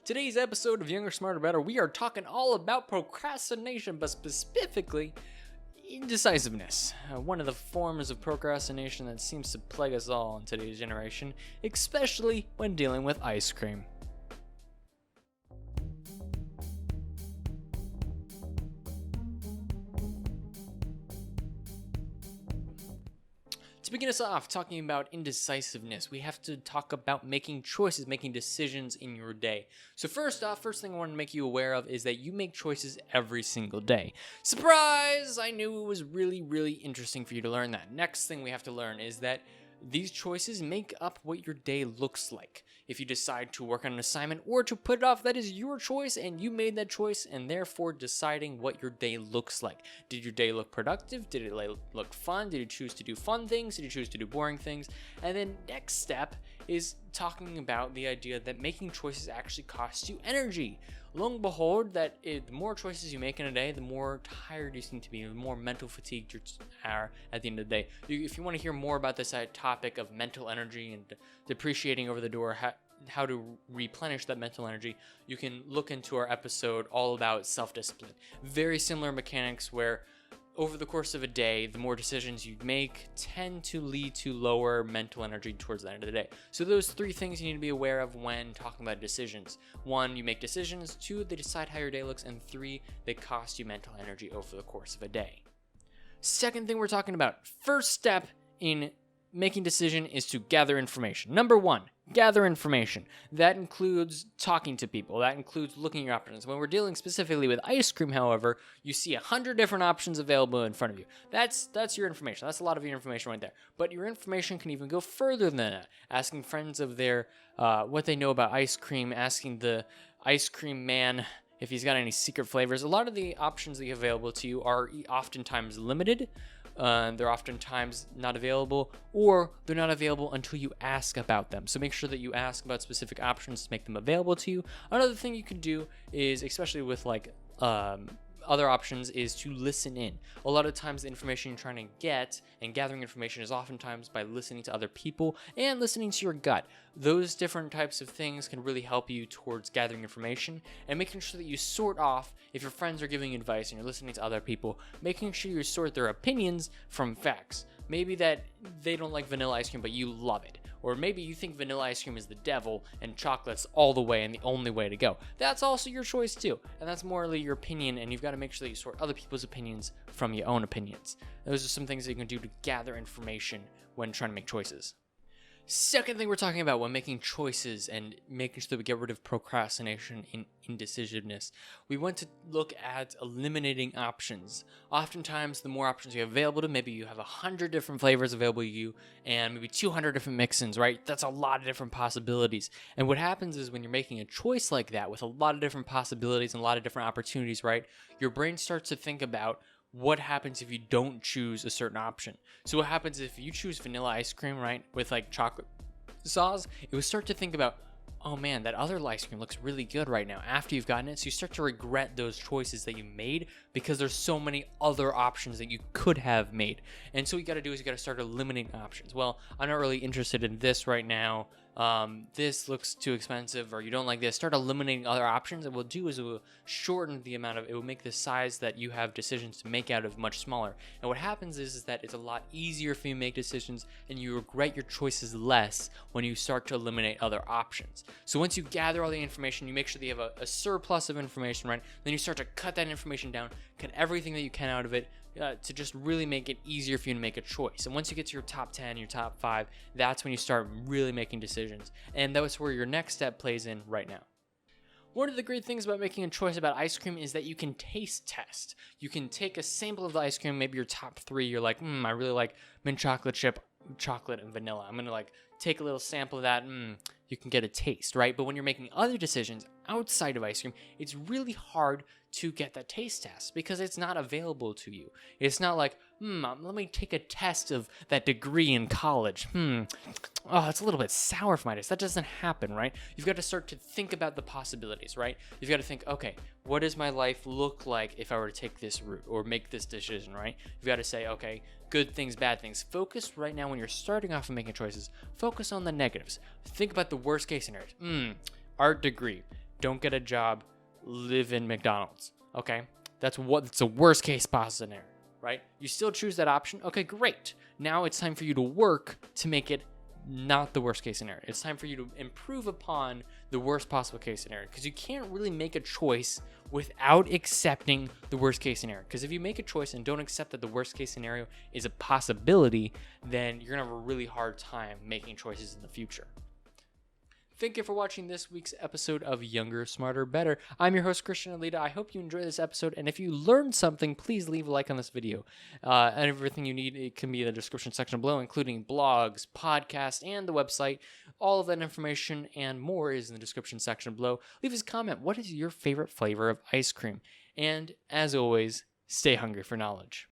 Today's episode of Younger, Smarter, Better, we are talking all about procrastination, but specifically indecisiveness. One of the forms of procrastination that seems to plague us all in today's generation, especially when dealing with ice cream. To begin us off, talking about indecisiveness, we have to talk about making choices, making decisions in your day. So first thing I want to make you aware of is that you make choices every single day. Surprise! I knew it was really interesting for you to learn that. Next thing we have to learn is that these choices make up what your day looks like. If you decide to work on an assignment or to put it off, that is your choice and you made that choice, and therefore deciding what your day looks like. Did your day look productive? Did it look fun? Did you choose to do fun things? Did you choose to do boring things? And then next step is talking about the idea that making choices actually costs you energy. Lo and behold, the more choices you make in a day, the more tired you seem to be, the more mental fatigued you are at the end of the day. If you want to hear more about this topic of mental energy and depreciating over the door, how to replenish that mental energy, you can look into our episode all about self-discipline. Very similar mechanics where over the course of a day, the more decisions you make tend to lead to lower mental energy towards the end of the day. So those three things you need to be aware of when talking about decisions. 1, you make decisions. 2, they decide how your day looks. And 3, they cost you mental energy over the course of a day. Second thing we're talking about, first step in making decision is to gather information. Number 1, gather information. That includes talking to people. That includes looking at your options. When we're dealing specifically with ice cream, however, you see 100 different options available in front of you. That's your information. That's a lot of your information right there. But your information can even go further than that. Asking friends of their what they know about ice cream, asking the ice cream man if he's got any secret flavors. A lot of the options that you have available to you are oftentimes limited. They're oftentimes not available, or they're not available until you ask about them. So make sure that you ask about specific options to make them available to you. Another thing you can do is, especially with other options, is to listen in. A lot of times the information you're trying to get and gathering information is oftentimes by listening to other people and listening to your gut. Those different types of things can really help you towards gathering information and making sure that you sort off, if your friends are giving advice and you're listening to other people, making sure you sort their opinions from facts. Maybe that they don't like vanilla ice cream, but you love it. Or maybe you think vanilla ice cream is the devil and chocolate's all the way and the only way to go. That's also your choice too. And that's morally your opinion, and you've got to make sure that you sort other people's opinions from your own opinions. Those are some things that you can do to gather information when trying to make choices. Second thing we're talking about when making choices and making sure that we get rid of procrastination and indecisiveness, we want to look at eliminating options. Oftentimes, the more options you have available to, maybe you have 100 different flavors available to you and maybe 200 different mix-ins, right? That's a lot of different possibilities. And what happens is when you're making a choice like that with a lot of different possibilities and a lot of different opportunities, right? Your brain starts to think about what happens if you don't choose a certain option. So what happens if you choose vanilla ice cream, right, with like chocolate sauce? It would start to think about, oh man, that other ice cream looks really good right now after you've gotten it. So you start to regret those choices that you made because there's so many other options that you could have made. And so what you got to do is you got to start eliminating options. Well, I'm not really interested in this right now. This looks too expensive, or you don't like this. Start eliminating other options. And what we'll do is it will shorten the amount of, it will make the size that you have decisions to make out of much smaller. And what happens is that it's a lot easier for you to make decisions and you regret your choices less when you start to eliminate other options. So once you gather all the information, you make sure that you have a surplus of information, right? Then you start to cut that information down, cut everything that you can out of it, to just really make it easier for you to make a choice. And once you get to your top 10, your top 5, that's when you start really making decisions. And that's where your next step plays in right now. One of the great things about making a choice about ice cream is that you can taste test. You can take a sample of the ice cream, maybe your top 3, you're like, I really like mint chocolate chip, chocolate and vanilla. I'm gonna take a little sample of that, you can get a taste, right? But when you're making other decisions outside of ice cream, it's really hard to get that taste test because it's not available to you. It's not like, let me take a test of that degree in college. It's a little bit sour for my taste. That doesn't happen, right? You've got to start to think about the possibilities, right? You've got to think, okay, what does my life look like if I were to take this route or make this decision, right? You've got to say, okay, good things, bad things. Focus right now when you're starting off and making choices. Focus on the negatives. Think about the worst case scenarios. Art degree. don't get a job, live in McDonald's. Okay, that's the worst case possible scenario, right? You still choose that option. Okay, great. Now it's time for you to work to make it not the worst case scenario. It's time for you to improve upon the worst possible case scenario, because you can't really make a choice without accepting the worst case scenario. Because if you make a choice and don't accept that the worst case scenario is a possibility, then you're gonna have a really hard time making choices in the future. Thank you for watching this week's episode of Younger, Smarter, Better. I'm your host, Christian Alita. I hope you enjoyed this episode, and if you learned something, please leave a like on this video. And everything you need, it can be in the description section below, including blogs, podcasts, and the website. All of that information and more is in the description section below. Leave us a comment. What is your favorite flavor of ice cream? And as always, stay hungry for knowledge.